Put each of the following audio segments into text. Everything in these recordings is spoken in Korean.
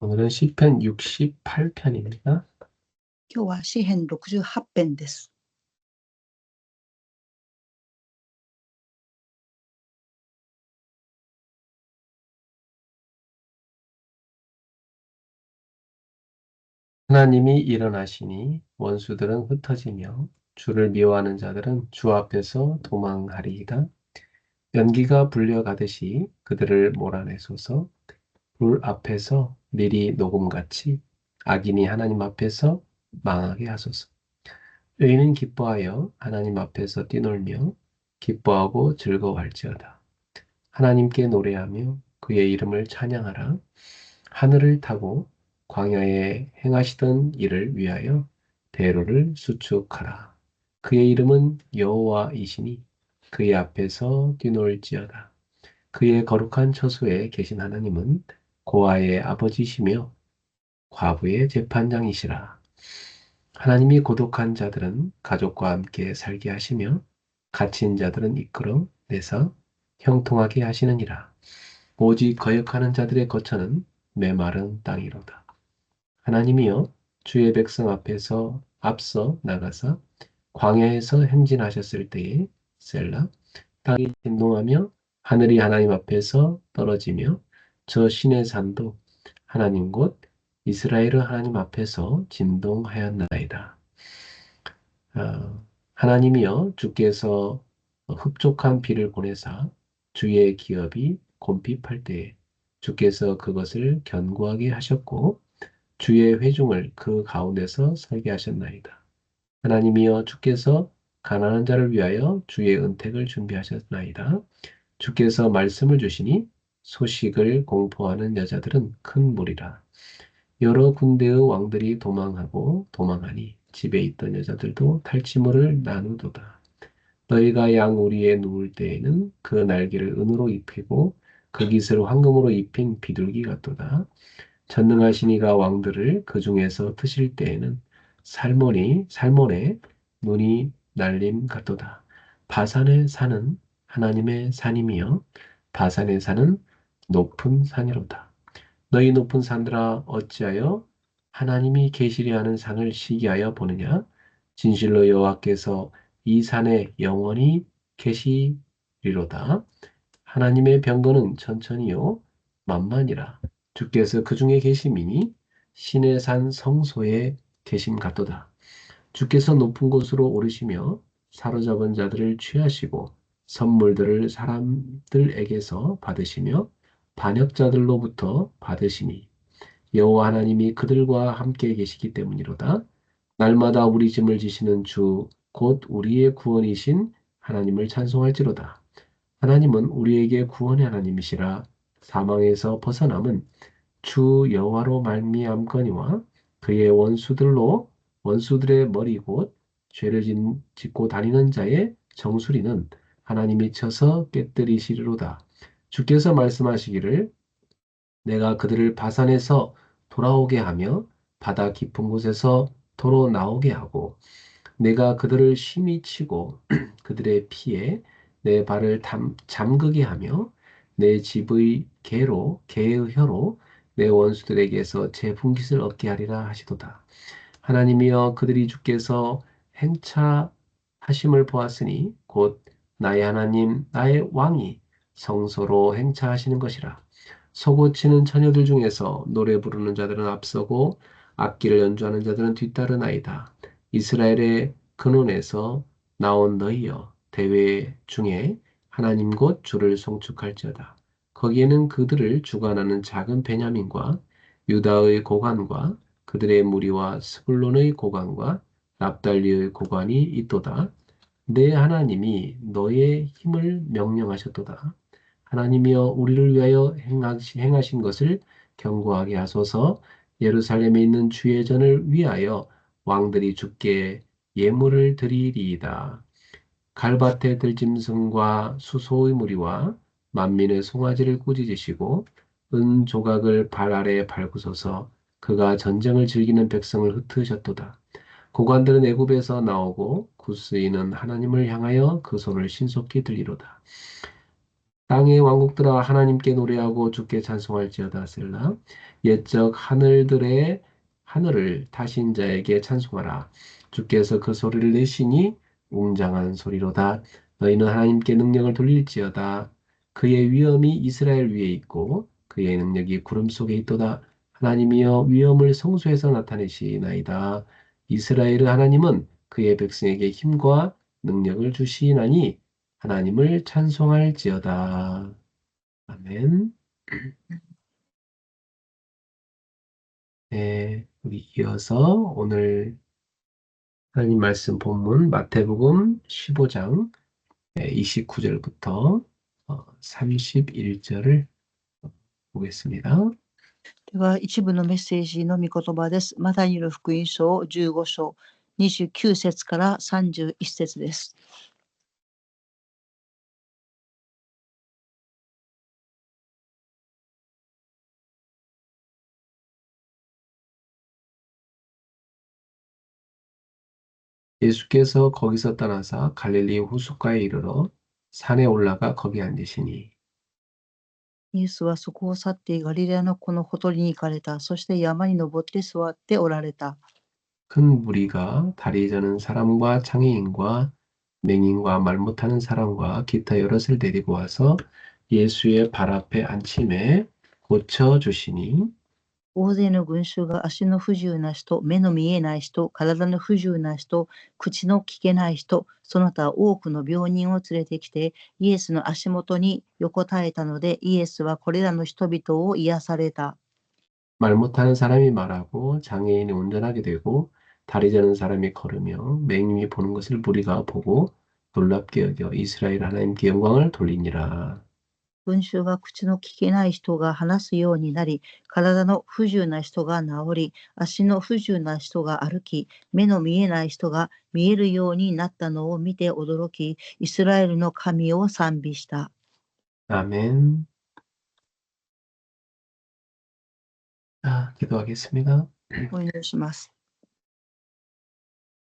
오늘은 시편 68편입니다. 今日は詩編68編です。 하나님이 일어나시니 원수들은 흩어지며 주를 미워하는 자들은 주 앞에서 도망하리이다. 연기가 불려가듯이 그들을 몰아내소서. 불 앞에서 미리 녹음같이 악인이 하나님 앞에서 망하게 하소서. 의인은 기뻐하여 하나님 앞에서 뛰놀며 기뻐하고 즐거워할지어다. 하나님께 노래하며 그의 이름을 찬양하라. 하늘을 타고 광야에 행하시던 일을 위하여 대로를 수축하라. 그의 이름은 여호와이시니 그의 앞에서 뛰놀지어다. 그의 거룩한 처소에 계신 하나님은 고아의 아버지시며 과부의 재판장이시라. 하나님이 고독한 자들은 가족과 함께 살게 하시며 갇힌 자들은 이끌어 내서 형통하게 하시느니라. 오직 거역하는 자들의 거처는 메마른 땅이로다. 하나님이여 주의 백성 앞에서 앞서 나가사 광야에서 행진하셨을 때에 셀라 땅이 진동하며 하늘이 하나님 앞에서 떨어지며 저 신의 산도 하나님 곧 이스라엘의 하나님 앞에서 진동하였나이다. 하나님이여 주께서 흡족한 비를 보내사 주의 기업이 곰핍할 때에 주께서 그것을 견고하게 하셨고 주의 회중을 그 가운데서 살게 하셨나이다. 하나님이여 주께서 가난한 자를 위하여 주의 은택을 준비하셨나이다. 주께서 말씀을 주시니 소식을 공포하는 여자들은 큰 무리라. 여러 군대의 왕들이 도망하니 집에 있던 여자들도 탈취물을 나누도다. 너희가 양 우리에 누울 때에는 그 날개를 은으로 입히고 그 깃을 황금으로 입힌 비둘기 같도다. 전능하신 이가 왕들을 그 중에서 트실 때에는 살몬의 눈이 날림 같도다. 바산의 산은 하나님의 산이며 바산의 산은 높은 산이로다. 너희 높은 산들아 어찌하여 하나님이 계시려 하는 산을 시기하여 보느냐? 진실로 여호와께서 이 산에 영원히 계시리로다. 하나님의 병거는 천천히요 만만이라. 주께서 그 중에 계심이니 신의 산 성소에 계심 같도다. 주께서 높은 곳으로 오르시며 사로잡은 자들을 취하시고 선물들을 사람들에게서 받으시며 반역자들로부터 받으시니 여호와 하나님이 그들과 함께 계시기 때문이로다. 날마다 우리 짐을 지시는 주 곧 우리의 구원이신 하나님을 찬송할지로다. 하나님은 우리에게 구원의 하나님이시라. 사망에서 벗어남은 주 여호와로 말미암거니와 그의 원수들의 머리 곧 죄를 짓고 다니는 자의 정수리는 하나님이 쳐서 깨뜨리시리로다. 주께서 말씀하시기를 내가 그들을 바산에서 돌아오게 하며 바다 깊은 곳에서 도로 나오게 하고 내가 그들을 심히 치고 그들의 피에 내 발을 잠그게 하며 내 집의 개의 혀로 내 원수들에게서 제 분깃을 얻게 하리라 하시도다. 하나님이여 그들이 주께서 행차하심을 보았으니 곧 나의 하나님 나의 왕이 성소로 행차하시는 것이라. 소고치는 처녀들 중에서 노래 부르는 자들은 앞서고 악기를 연주하는 자들은 뒤따르나이다. 이스라엘의 근원에서 나온 너희여 대회 중에 하나님 곧 주를 송축할지어다. 거기에는 그들을 주관하는 작은 베냐민과 유다의 고관과 그들의 무리와 스불론의 고관과 납달리의 고관이 있도다. 내 하나님이 너의 힘을 명령하셨도다. 하나님이여 우리를 위하여 행하신 것을 경고하게 하소서. 예루살렘에 있는 주의 전을 위하여 왕들이 주께 예물을 드리리이다. 갈밭의 들짐승과 수소의 무리와 만민의 송아지를 꾸짖으시고 은 조각을 발 아래 밟으소서. 그가 전쟁을 즐기는 백성을 흩으셨도다. 고관들은 애굽에서 나오고 구스인은 하나님을 향하여 그 손을 신속히 들리로다. 땅의 왕국들아 하나님께 노래하고 주께 찬송할지어다 셀라. 옛적 하늘들의 하늘을 다신 자에게 찬송하라. 주께서 그 소리를 내시니 웅장한 소리로다. 너희는 하나님께 능력을 돌릴지어다. 그의 위엄이 이스라엘 위에 있고 그의 능력이 구름 속에 있도다. 하나님이여 위엄을 성소에서 나타내시나이다. 이스라엘의 하나님은 그의 백성에게 힘과 능력을 주시나니 하나님을 찬송할지어다. 아멘. 네, 우리 이어서 오늘 하나님 말씀 본문 마태복음 15장 29절부터 31절을 보겠습니다. では、一部のメッセージの御言葉です。マタイによる福音書15章29節から31節です。예수께서 거기서 떠나사 갈릴리 호숫가에 이르러 산에 올라가 거기 앉으시니 イエスはそこを去ってガリレアのこのほとりに行かれた。そして山に登って座っておられた。 큰 무리가 다리 저는 사람과 장애인과 맹인과 말 못하는 사람과 기타 여럿을 데리고 와서 예수의 발 앞에 앉힘에 고쳐 주시니 大勢の群衆が足の不自由な人、目の見えない人、体の不自由な人、口の聞けない人、その他多くの病人を連れてきて、イエスの足元に横たえたので、イエスはこれらの人々を癒された。 말 못하는 사람이 말하고 장애인이 운전하게 되고 다리 저는 사람이 걸으며 맹인이 보는 것을 무리가 보고 놀랍게 여겨 이스라엘 하나님께 영광을 돌리니라. 群衆が口の聞けない人が話すようになり、体の不自由な人が治り、足の不自由な人が歩き、目の見えない人が見えるようになったのを見て驚き、イスラエルの神を賛美した。 아멘. 자, 기도하겠습니다. お祈りします。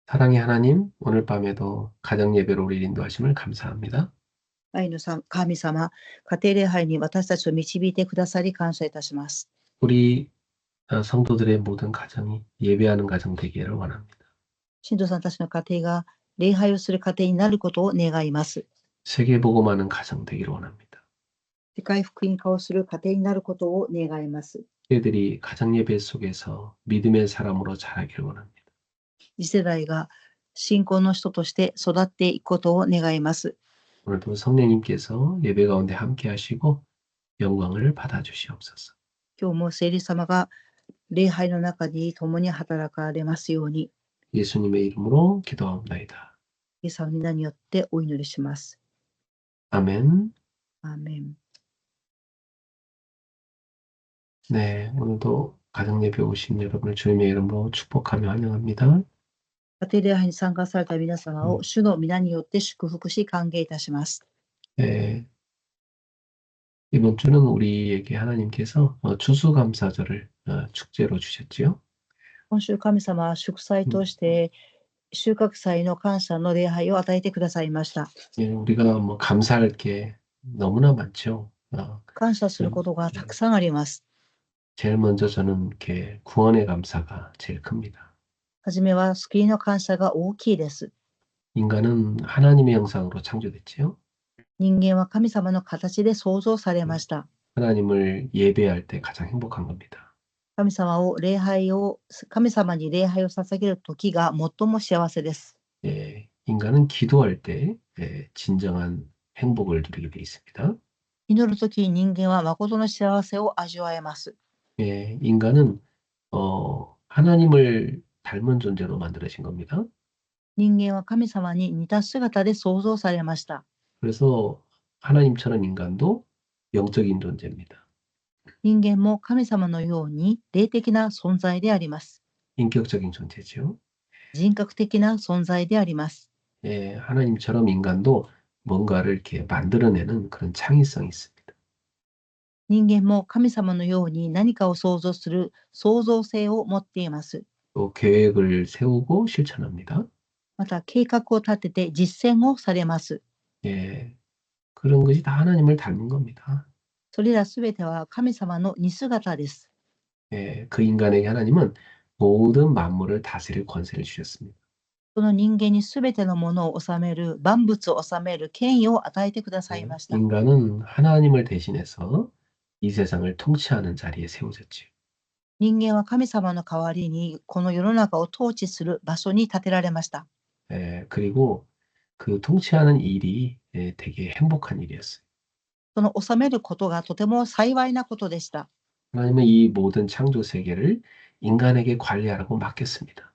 사랑의 하나님, 오늘 밤에도 가정 예배로 우리 인도하심을 감사합니다. 愛の神様、家庭礼拝に私たちを導いてくださり感謝いたします。 우리 성도들의 모든 가정이 예배하는 가정 되기를 원합니다. 信徒さんたちの家庭が礼拝をする家庭になることを願います。 세계복음하는 가정 되기를 원합니다. 世界福音化をする家庭になることを願います。 애들이 가정 예배 속에서 믿음의 사람으로 자라기를 원합니다. 次世代が信仰の人として育っていくことを願います。 오늘도 성령님께서 예배 가운데 함께 하시고 영광을 받아 주시옵소서. 今日も聖霊様が礼拝の中に共に働かれますように、 예수님의 이름으로 기도합니다. イエス様の皆によってお祈りします。 아멘. アーメン。 네, 오늘도 가정 예배 오신 여러분을 주님의 이름으로 축복하며 환영합니다. 家庭礼拝に参加された皆様を主の皆によって祝福し歓迎いたします。 네, 이번 주는 우리에게 하나님께서 추수감사절을 축제로 주셨지요. 今週神様は祝祭として収穫祭の感謝の礼拝を与えてくださいました。 예, 우리가 뭐 감사할 게 너무나 많죠. 感謝することがたくさんあります。 제일 먼저 저는 이렇게 구원의 감사가 제일 큽니다. はじめは救いの感謝が大きいです。 인간은 하나님의 형상으로 창조됐지요. 人間は神様の形で創造されました。 하나님을 예배할 때 가장 행복한 겁니다. 神様に礼拝を捧げる時が最も幸せです。 예, 인간은 기도할 때 진정한 행복을 누리게 돼 있습니다. 祈る時に人間は誠の幸せを味わえます。 예, 인간은 하나님을 닮은 존재로 만들어진 겁니다. 人間は神様に似た姿で創造されました。 그래서 하나님처럼 인간도 영적인 존재입니다. 人間も神様のように霊的な存在であります。 인격적인 존재죠. 人格的な存在であります。 예, 하나님처럼 인간도 뭔가를 이렇게 만들어내는 그런 창의성이 있습니다. 人間も神様のように何かを創造する創造性を持っています。 또 계획을 세우고 실천합니다. また計画を立てて実践をされます。 예, 그런 것이 다 하나님을 닮은 겁니다. それらすべては神様の似姿です。 예, 그 인간에게 하나님은 모든 만물을 다스릴 권세를 주셨습니다. その人間にすべてのものを治める、万物を治める権威を与えてください 예, ました。 인간은 하나님을 대신해서 이 세상을 통치하는 자리에 세워졌지요. 人間は神様の代わりにこの世の中を統治する場所に建てられました。 예, 그리고 그 통치하는 일이 되게 행복한 일이었어요. その治めることがとても幸いなことでした。 하나님은 이 모든 창조 세계를 인간에게 관리하라고 맡겼습니다.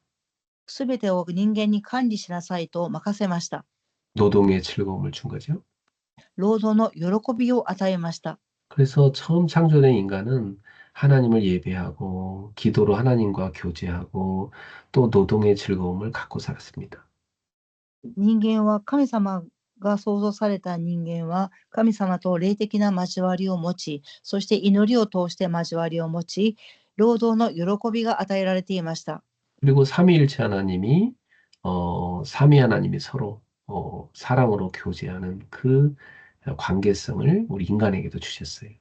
すべてを人間に管理しなさいと任せました。 노동의 즐거움을 준 거죠. 労働の喜びを与えました。 그래서 처음 창조된 인간은 하나님을 예배하고 기도로 하나님과 교제하고 또 노동의 즐거움을 갖고 살았습니다. 人間は神様が創造された人間は神様と霊的な交わりを持ち、そして祈りを通して交わりを持ち、労働の喜びが与えられていました。 그리고 삼위일체 하나님이 삼위 하나님이 서로 사랑으로 교제하는 그 관계성을 우리 인간에게도 주셨어요.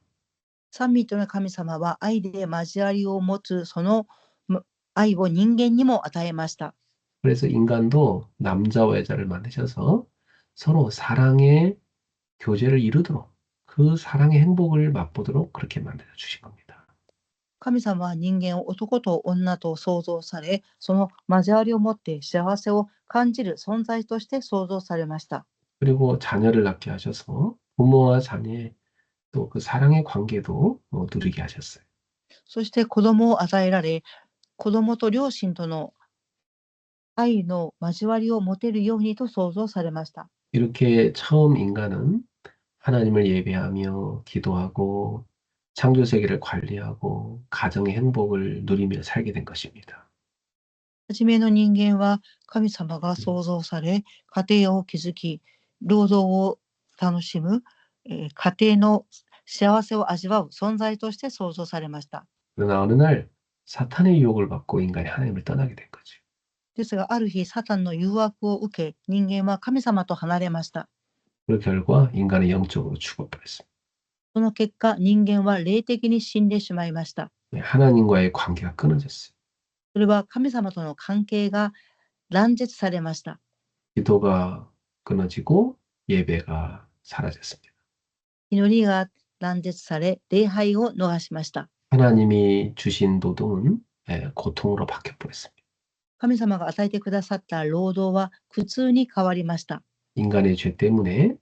三位との神様は愛で交わりを持つその愛を人間にも与えました。 그래서 인간도 남자와 여자를 만드셔서 서로 사랑의 교제를 이루도록 그 사랑의 행복을 맛보도록 그렇게 만들어 주신 겁니다. 神様は人間を男と女と創造され、その交わりを持って幸せを感じる存在として創造されました。 그리고 자녀를 낳게 하셔서 부모와 자녀의 또 그 사랑의 관계도 누리게 하셨어요. そして子供を与えられ、子供と両親との愛の交わりを持てるようにと創造されました。 이렇게 처음 인간은 하나님을 예배하며 기도하고 창조 세계를 관리하고 가정의 행복을 누리며 살게 된 것입니다. はじめの人間は神様が創造され、家庭を築き、労働を楽しむ、家庭の幸せを味わう存在として創造されました。 그러나 어느 날 사탄의 유혹을 받고 인간이 하나님을 떠나게 된 거죠. ですが、ある日、サタンの誘惑を受け、人間は神様と離れました。 그 결과 인간은 영적으로 죽어버렸습니다. その結果、人間は霊的に死んでしまいました。 하나님과의 관계가 끊어졌어요. それは神様との関係が断絶されました。 기도가 끊어지고 예배가 사라졌습니다. 祈りが断絶され、礼拝を逃しました。 하나님이 주신 노동은 고통으로 바뀌어버렸습니다. 神様が与えてくださった労働は苦痛に変わりました。 인간의 죄 때문에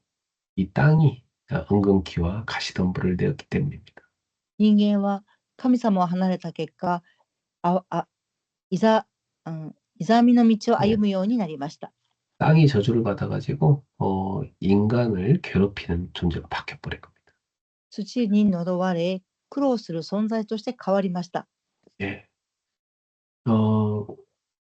이 땅이 엉겅퀴와 가시덤불을 내었기 때문입니다. 人間は神様を離れた結果、いざみの道を歩むようになりました。 땅이 저주를 받아가지고 인간을 괴롭히는 존재로 바뀌어버린 겁니다. 土に呪われ、苦労する存在として変わりました。 예.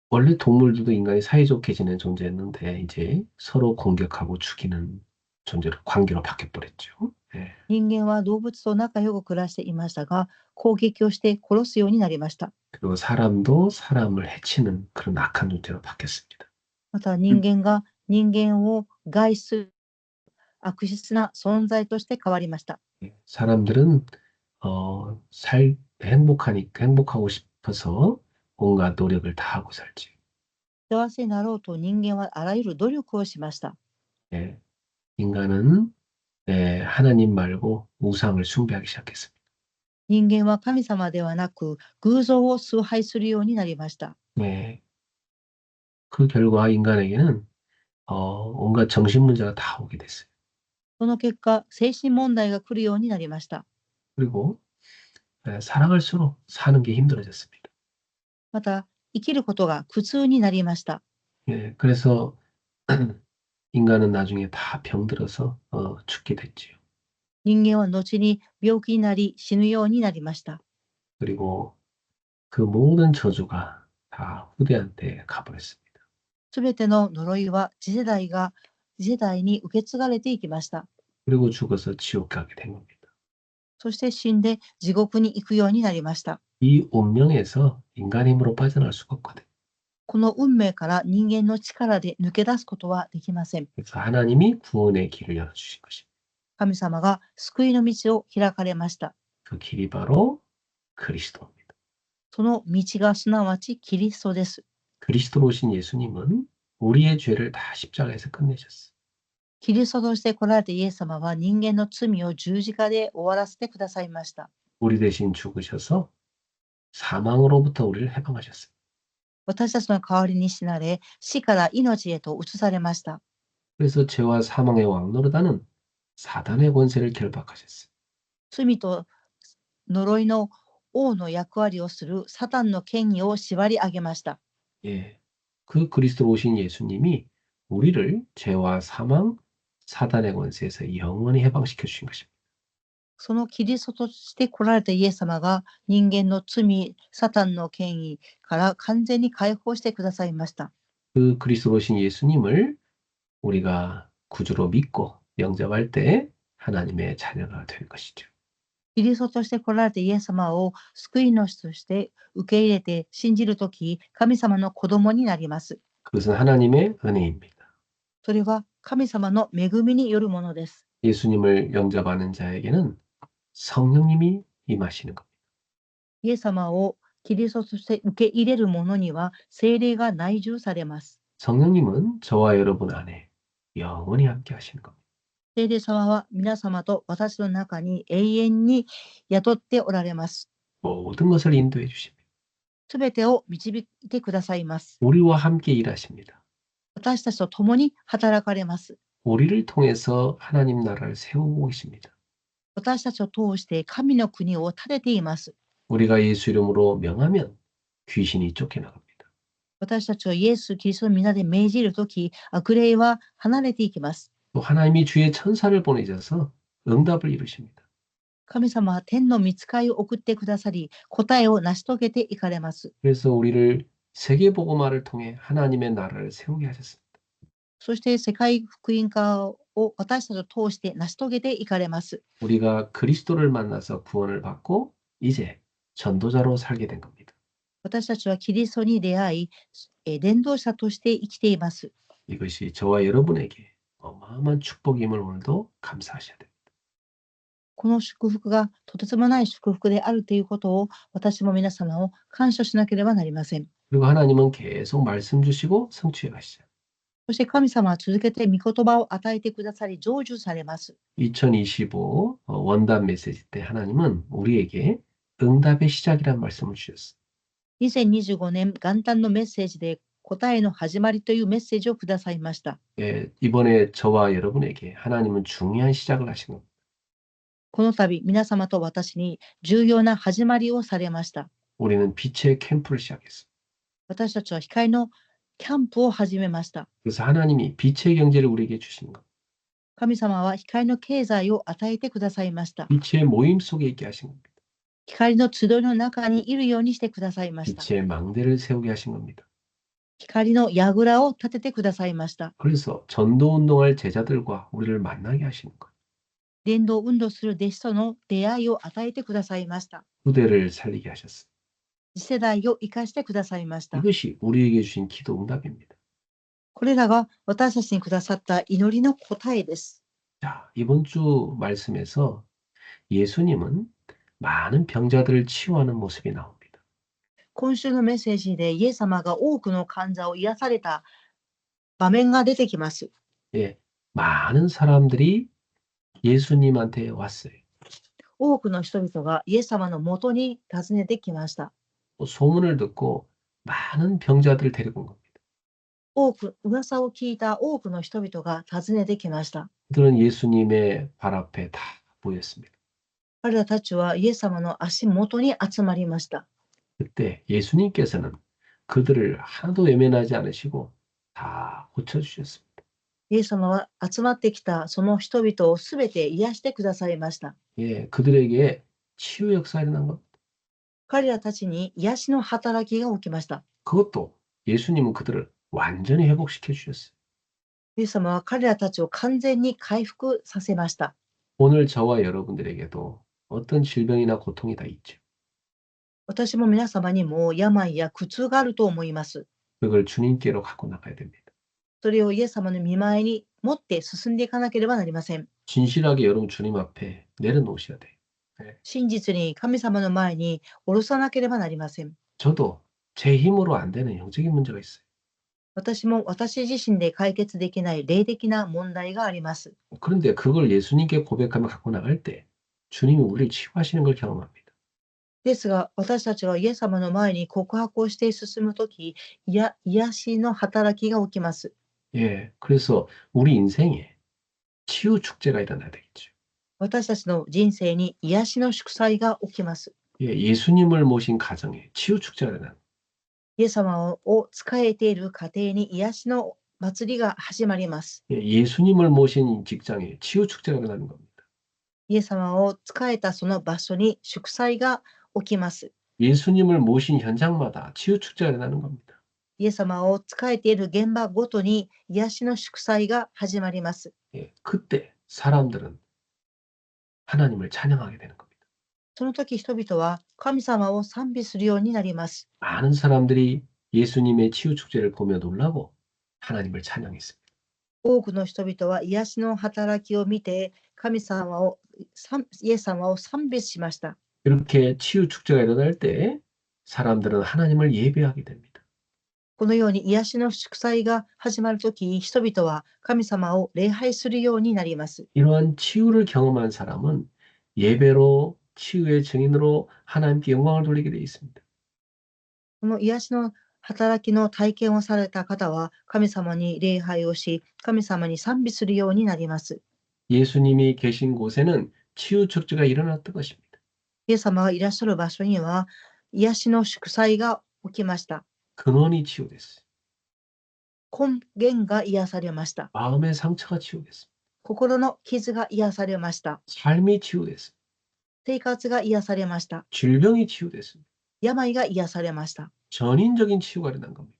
원래 동물들도 인간이 사이좋게 지낸 존재였는데 이제 서로 공격하고 죽이는 존재로 관계로 바뀌어버렸죠. 예. 人間は動物と仲良く暮らしていましたが、攻撃をして殺すようになりました。 그리고 사람도 사람을 해치는 그런 악한 존재로 바뀌었습니다. また人間が人間を害する悪質な存在として変わりました。 사람들은 행복하고 싶어서 온갖 노력을 다 하고 살지. 幸せになろうと人間はあらゆる努力をしました。 예. 인간은 하나님 말고 우상을 숭배하기 시작했습니다. 人間は神様ではなく偶像を崇拝するようになりました。 네. 그 결과 인간에게는 온갖 정신 문제가 다 오게 됐어요. その結果、精神問題が来るようになりました。 그리고 살아갈수록 사는 게 힘들어졌습니다. また、生きることが苦痛になりました。 예, 그래서 인간은 나중에 다 병들어서 죽게 됐지요. 人間は後に病気になり死ぬようになりました。 그리고 그 모든 저주가 다 후대한테 가버렸습니다. すべての呪いは次世代に受け継がれていきました。 그리고 죽어서 지옥 가게 된 겁니다. そして死んで地獄に行くようになりました。 이 운명에서 인간 힘으로 빠져나올 수가 없거든요. この運命から人間の力で抜け出すことはできません。 그래서 하나님이 구원의 길을 열어주신 것입니다. 神様が救いの道を開かれました。 그 길이 바로 그리스도입니다. その道がすなわちキリストです。 그리스도로 오신 예수님은 우리의 죄를 다 십자가에서 끝내셨어요. キリストとして来られたイエス様は人間の罪を十字架で終わらせてくださいました。 우리 대신 죽으셔서 사망으로부터 우리를 해방하셨어요. 私たちの代わりに死なれ、死から命へと移されました。 그래서 죄와 사망의 왕 노릇하는 사단의 권세를 결박하셨어요. 罪と呪いの王の役割をするサタンの権威を縛り上げました。 예, 그 그리스도로 오신 예수님이 우리를 죄와 사망, 사단의 권세에서 영원히 해방시켜 주신 것입니다. そのキリストとして来られたイエス様が人間の罪、サタンの権威から完全に解放してくださいました。 그 그리스도로 오신 예수님을 우리가 구주로 믿고 영접할 때 하나님의 자녀가 될 것이죠. キリストとして来られたイエス様を救い主として受け入れて信じるとき、神様の子供になります。 그것은 하나님의 은혜입니다. それは神様の恵みによるものです。 예수님을 영접하는 자에게는 성령님이 임하시는 겁니다. イエス様をキリストとして受け入れる者には聖霊が内住されます。 성령님은 저와 여러분 안에 영원히 함께 하시는 겁니다. 聖霊様は皆様と私の中に永遠に宿っておられます。 모든 것을 인도해 주십니다. すべてを導いてくださいます。 우리와 함께 일하십니다. 私たちと共に働かれます。 우리를 통해서 하나님 나라를 세우고 계십니다. 私たちを通して神の国を建てています。 우리가 예수 이름으로 명하면 귀신이 쫓겨나갑니다. 私たちをイエス・キリストの皆で命じるとき、悪霊は離れていきます。 또 하나님이 주의 천사를 보내셔서 응답을 이루십니다. 神様は天の御使いを送ってくださり、答えを成し遂げていかれます。 그래서 우리를 세계복음화를 통해 하나님의 나라를 세우게 하셨습니다. そして世界福音化を私たちを通して成し遂げていかれます。 우리가 그리스도를 만나서 구원을 받고 이제 전도자로 살게 된 겁니다. 私たちはキリストに出会い、伝道者として生きています。 이것이 저와 여러분에게 어마어마한 축복임을 오늘도 감사하셔야 됩니다. この祝福がとてつもない祝福であるということを私も皆様を感謝しなければなりません。 그리고 하나님은 계속 말씀 주시고 성취해 가시죠. そして神様は続けて御言葉を与えてくださり成就されます。 2025 원단 메시지 때 하나님은 우리에게 응답의 시작이란 말씀을 주셨어요. 2025年元旦のメッセージで答えの始まりというメッセージをくださいました。 예, 이번에 저와 여러분에게 하나님은 중요한 시작을 하신 겁니다. この度皆様と私に重要な始まりをされました。 우리는 빛의 캠프를 시작했어요. 私たちは光のキャンプを始めました。 그래서 하나님이 빛의 경제를 우리에게 주신 것. 神様は光の経済を与えてくださいました。 빛의 모임 속에 있게 하신 겁니다. 光の集いの中にいるようにしてくださいました。 빛의 망대를 세우게 하신 겁니다. 光の櫓を立ててくださいました。 그래서 전도 운동할 제자들과 우리를 만나게 하시는 것. 伝道運動する弟子との出会いを与えてくださいました。 후대를 살리게 하셨어요. 次世代を生かしてくださいました。 이것이 우리에게 주신 기도 응답입니다. これらが私たちにくださった祈りの答えです。 자, 이번 주 말씀에서 예수님은 많은 병자들을 치유하는 모습이 나옵니다. 今週のメッセージでイエス様が多くの患者を癒された場面が出てきます。 예, 많은 사람들이 예수님한테 왔어요. 多くの人々がイエス様のもとに訪ねてきました。 소문을 듣고 많은 병자들을 데리고 온 겁니다. 噂を聞いた多くの人々が訪ねてきました。 그들은 예수님의 발 앞에 다 모였습니다. 彼らたちはイエス様の足元に集まりました。 그때 예수님께서는 그들을 하나도 외면하지 않으시고 다 고쳐주셨습니다. イエス様は集まってきたその人々をすべて癒してくださいました。 예, 그들에게 치유 역사가 일어난 겁니다. 彼らたちに癒しの働きが起きました。 그것도 예수님은 그들을 완전히 회복시켜 주셨어요. イエス様は彼らたちを完全に回復させました。 오늘 저와 여러분들에게도 어떤 질병이나 고통이 다 있죠. 私も皆様にも病や苦痛があると思います。 그걸 주님께로 갖고 나가야 됩니다. それをイエス様の御前に持って進んでいかなければなりません。 진실하게 여러분 주님 앞에 내려놓으셔야 돼요. 네. 真実に神様の前に下ろさなければなりません。 저도 제 힘으로 안 되는 영적인 문제가 있어요. 私も私自身で解決できない霊的な問題があります。 그런데 그걸 예수님께 고백하며 갖고 나갈 때 주님이 우리를 치유하시는 걸 경험합니다. ですが、私たちがイエス様の前に告白をして進むとき、癒しの働きが起きます。 예, 그래서 우리 인생에 치유 축제가 일어나야 되겠죠. 私たちの人生に癒しの祝祭が起きます。 예, 예수님을 모신 가정에 치유 축제가 일어나는. イエス様を仕えている家庭に癒しの祭りが始まります。 예, 예수님을 모신 직장에 치유 축제가 일어나는 겁니다. イエス様を仕えたその場所に祝祭が起きます。 예수님을 모신 현장마다 치유 축제가 일어나는 겁니다. イエス様を仕えている現場ごとに癒しの祝祭が始まります。 예, 그때 사람들은 하나님을 찬양하게 되는 겁니다. その時人々は神様を賛美するようになります。 많은 사람들이 예수님의 치유 축제를 보며 놀라고 하나님을 찬양했습니다. 多くの人々は癒しの働きを見て神様をイエス様を賛美しました。 이렇게 치유 축제가 일어날 때 사람들은 하나님을 예배하게 됩니다. このように癒しの祝祭が始まるとき、人々は神様を礼拝するようになります。 이러한 치유를 경험한 사람은 예배로 치유의 증인으로 하나님께 영광을 돌리게 되어 있습니다. この癒しの働きの体験をされた方は神様に礼拝をし、神様に賛美するようになります。 예수님이 계신 곳에는 치유 축제가 일어났던 것입니다. イエス様がいらっしゃる場所には癒しの祝祭が起きました。 근원이 치유됐어요. 根源が癒されました。 마음의 상처가 치유됐습니다. 心の傷が癒されました。 삶이 치유됐습니다. 生活が癒されました。 질병이 치유됐습니다. 病が癒されました。 전인적인 치유가 일어난 겁니다.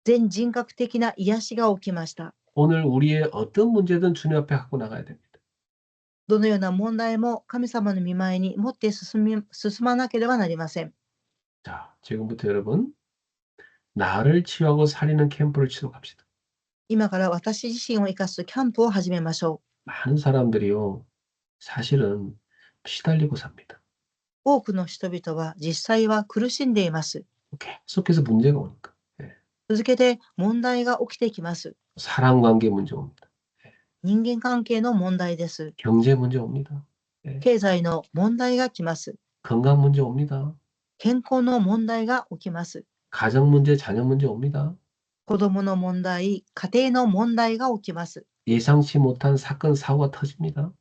全人格的な癒しが起きました。 오늘 우리의 어떤 문제든 주님 앞에 갖고 나가야 됩니다. どのような問題も神様の御前に持って進まなければなりません。 자, 지금부터 여러분 나를 치유하고 살리는 캠프를 시작합시다. 今から私自身を生かすキャンプを始めましょ 많은 사람들이요, 사실은 시달리고 삽니다. う。多くの人々は実際は苦しんでいます。 계속해서 문제가 오니까. 예. 続けて問題が起きてきます。 사람 관계 문제 옵니다. 人間関係の問題です。 경제 문제 옵니다. 예. 経済の問題が来ます。 건강 문제 옵니다. 健康の問題が起きます。 가정 문제, 자녀 문제 옵니다. 子供の問題、家庭の問題が起きます。 예상치 못한 사건, 사고가 터집니다.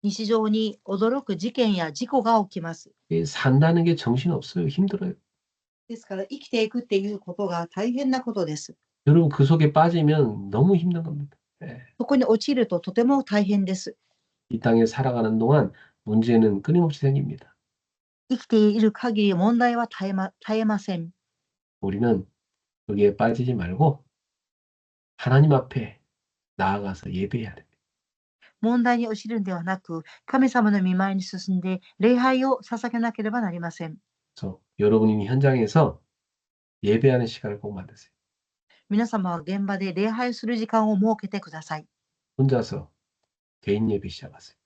日常に驚く事件や事故が起きます。 산다는 게 정신없어요. 힘들어요. ですから生きていくっていうことが大変なことです。 여러분 그 속에 빠지면 너무 힘든 겁니다. 예. そこに陥るととても大変です。 이 땅에 살아가는 동안 문제는 끊임없이 생깁니다. 生きている限り問題は絶えません。 우리는 거기에 빠지지 말고 하나님 앞에 나아가서 예배해야 됩니다. 問題に陥るんではなく、神様の御前に進んで礼拝を捧げなければなりません。 그래서 여러분이 현장에서 예배하는 시간을 꼭 만드세요. 皆様は現場で礼拝する時間を設けてください。 혼자서 개인 예배 시작하세요.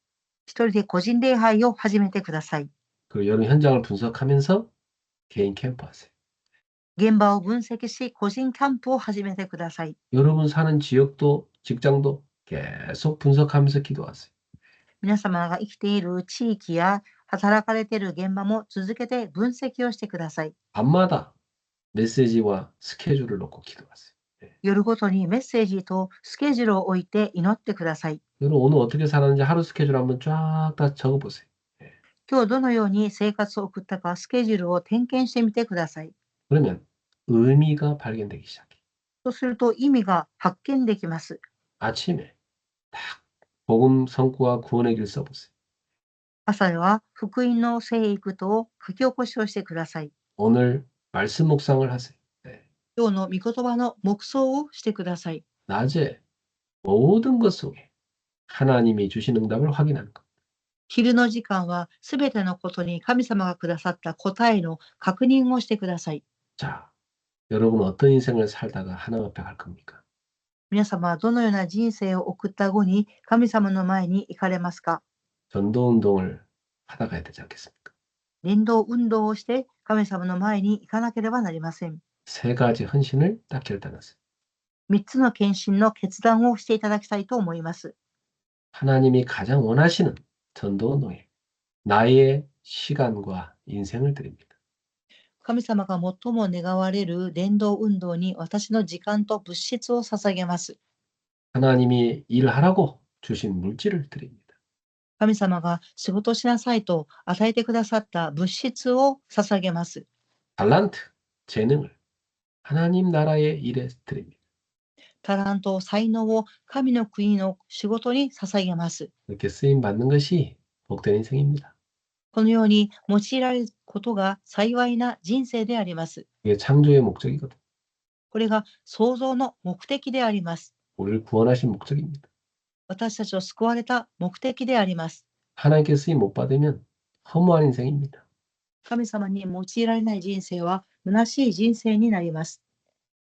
一人で個人礼拝を始めてください。 그리고 여러분 현장을 분석하면서 개인 캠프 하세요. 現場を分析し、個人キャンプを始めてください。 여러분 사는 지역도 직장도 계속 분석하면서 기도하세요. 皆様が生きている地域や働かれている現場も続けて分析をしてください。 밤마다 메시지와 스케줄을 놓고 기도하세요. 夜ごとにメッセージとスケジュールを置いて祈ってください。 여러분 오늘 어떻게 살았는지 하루 스케줄 한번 쫙 다 적어보세요. 今日どのように生活を送ったかスケジュールを点検してみてください。 그러면 의미가 발견되기 시작해요. そうすると意味が発見できます。 아침에 딱 복음 성구와 구원의 길 써보세요. 朝は福音の聖育と書き起こしをしてください。 오늘 말씀 묵상을 하세요. 今日の御言葉の黙想をしてください。 낮에 모든 것 속에 하나님이 주신 응답을 확인하는 것. 昼の時間はすべてのことに神様がくださった答えの確認をしてください。 자, 여러분 어떤 인생을 살다가 하나님 앞에 갈 겁니까? 皆様はどのような人生を送った後に神様の前に行かれますか？ 전도 운동을 하다 가야 되지 않겠습니까? 伝道運動をして神様の前に行かなければなりません。 세 가지 헌신을 딱 결단하세요. 3つの献身の決断をしていただきたいと思います。 하나님이 가장 원하시는 전도 운동이에요. 나의 시간과 인생을 드립니다. 神様が最も願われる伝道運動に私の時間と物質を捧げます。 하나님이 일하라고 주신 물질을 드립니다. 神様が仕事しなさいと与えてくださった物質を捧げます。 달란트, 재능을 하나님 나라의 일에 드립니다. タラント、才能を神の国の仕事に捧げます。 이렇게 쓰임 받는 것이 복된 인생입니다. このように用いられることが幸いな人生であります。 이게 창조의 목적이거든. これが創造の目的であります。 우리를 구원하신 목적입니다. 私たちを救われた目的であります。 하나님께 쓰임 못 받으면 허무한 인생입니다. 神様に用いられない人生は虚しい人生になります。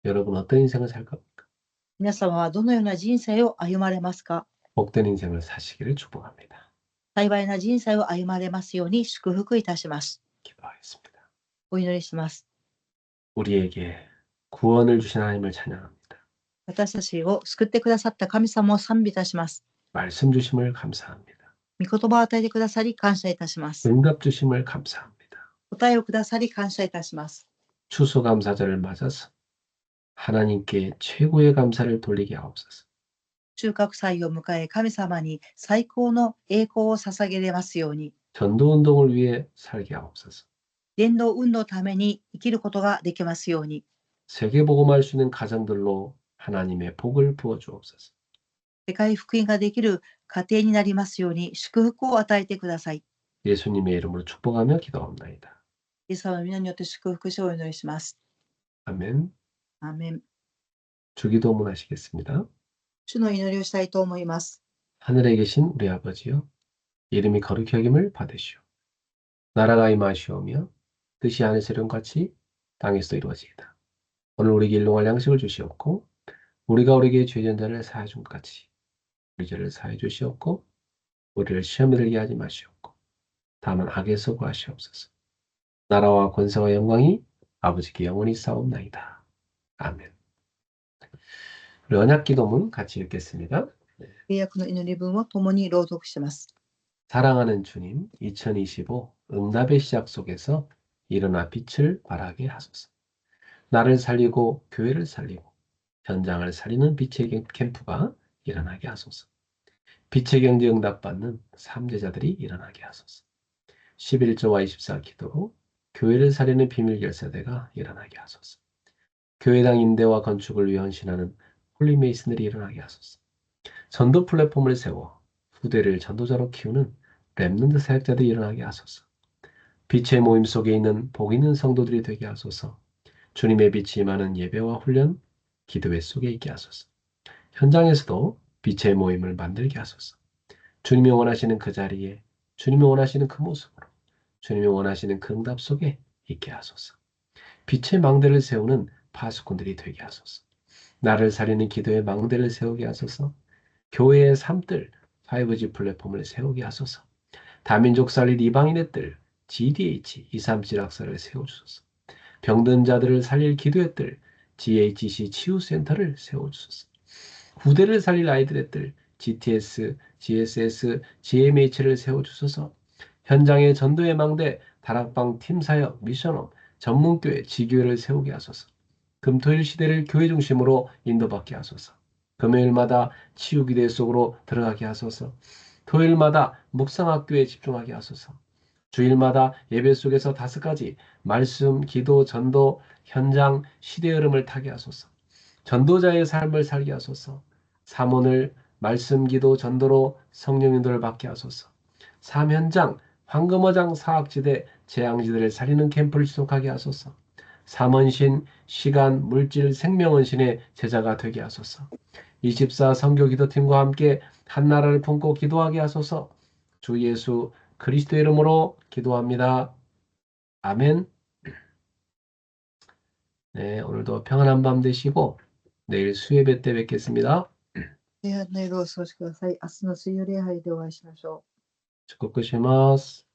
여러분 어떤 인생을 살 겁니까? 皆様はどのような人生を歩まれますか？ 복된 인생을 사시기를 축복합니다. 幸いな人生を歩まれますように祝福いたします。 기도하겠습니다. お祈りします。 우리에게 구원을 주신 하나님을 찬양합니다. 私たちを救ってくださった神様を賛美いたします。 말씀 주심을 감사합니다. 御言葉を与えてくださり感謝いたします。 응답 주심을 감사합니다. 答えをくださり感謝いたします。 추수감사절을 맞아서 하나님께 최고의 감사를 돌리게 하옵소서. 収穫祭を迎え神様に最高の栄光を捧げれますように、 전도 운동을 위해 살게 하옵소서. 伝道運動のために生きることができますように、 세계 복음할 수 있는 가정들로 하나님의 복을 부어 주옵소서. 世界福音ができる家庭になりますように祝福を与えてください。 예수님의 이름으로 축복하며 기도합니다. イエス様の皆によって祝福しをお祈りします。 아멘. アーメン。 주기도문 하시겠습니다. 主の祈りをしたいと思います。 하늘에 계신 우리 아버지여, 이름이 거룩히 여김을 받으시오. 나라가 임하시오며 뜻이 하늘에서 이룬 같이 땅에서도 이루어지이다. 오늘 우리에게 일용할 양식을 주시옵고 우리가 우리에게 죄진 자를 사하여 준 것 같이 우리 죄를 사하여 주시옵고 우리를 시험에 들게 하지 마시옵고 다만 악에서 구하시옵소서. 나라와 권세와 영광이 아버지께 영원히 싸움나이다. 아멘. 우리 언약기도문 같이 읽겠습니다. 契約の祈り文を共に朗読します。 사랑하는 주님, 2025 응답의 시작 속에서 일어나 빛을 발하게 하소서. 나를 살리고 교회를 살리고 현장을 살리는 빛의 캠프가 일어나게 하소서. 빛의 경제 응답받는 삼제자들이 일어나게 하소서. 11조와 24 기도로 교회를 살리는 비밀 결사대가 일어나게 하소서. 교회당 임대와 건축을 위해 헌신하는 홀리메이슨들이 일어나게 하소서. 전도 플랫폼을 세워 후대를 전도자로 키우는 렘넌트 사역자들이 일어나게 하소서. 빛의 모임 속에 있는 복 있는 성도들이 되게 하소서. 주님의 빛이 임하는 예배와 훈련, 기도회 속에 있게 하소서. 현장에서도 빛의 모임을 만들게 하소서. 주님이 원하시는 그 자리에, 주님이 원하시는 그 모습으로, 주님이 원하시는 그 응답 속에 있게 하소서. 빛의 망대를 세우는 파수꾼들이 되게 하소서. 나를 살리는 기도의 망대를 세우게 하소서. 교회의 삶들, 5G 플랫폼을 세우게 하소서. 다민족 살릴 이방인의 뜰, GDH, 237 학사를 세워주소서. 병든 자들을 살릴 기도의 뜰, GHC 치유센터를 세워주소서. 후대를 살릴 아이들의 뜰, GTS, GSS, GMH를 세워주소서. 현장의 전도의 망대, 다락방 팀사역, 미션업, 전문교회, 지교회를 세우게 하소서. 금토일 시대를 교회 중심으로 인도받게 하소서. 금요일마다 치유기대 속으로 들어가게 하소서. 토요일마다 묵상학교에 집중하게 하소서. 주일마다 예배 속에서 5가지 말씀, 기도, 전도, 현장, 시대의 흐름을 타게 하소서. 전도자의 삶을 살게 하소서. 삼원을 말씀, 기도, 전도로 성령 인도를 받게 하소서. 삼현장, 황금어장, 사학지대, 재앙지대를 살리는 캠프를 지속하게 하소서. 삼원신, 시간, 물질, 생명원신의 제자가 되게 하소서. 24 선교기도팀과 함께 한나라를 품고 기도하게 하소서. 주 예수 그리스도 이름으로 기도합니다. 아멘. 네, 오늘도 평안한 밤 되시고 내일 수예배 때 뵙겠습니다. 礼拝の夜をお過ごしください。明日の水曜礼拝でお会いしましょう。祝福します。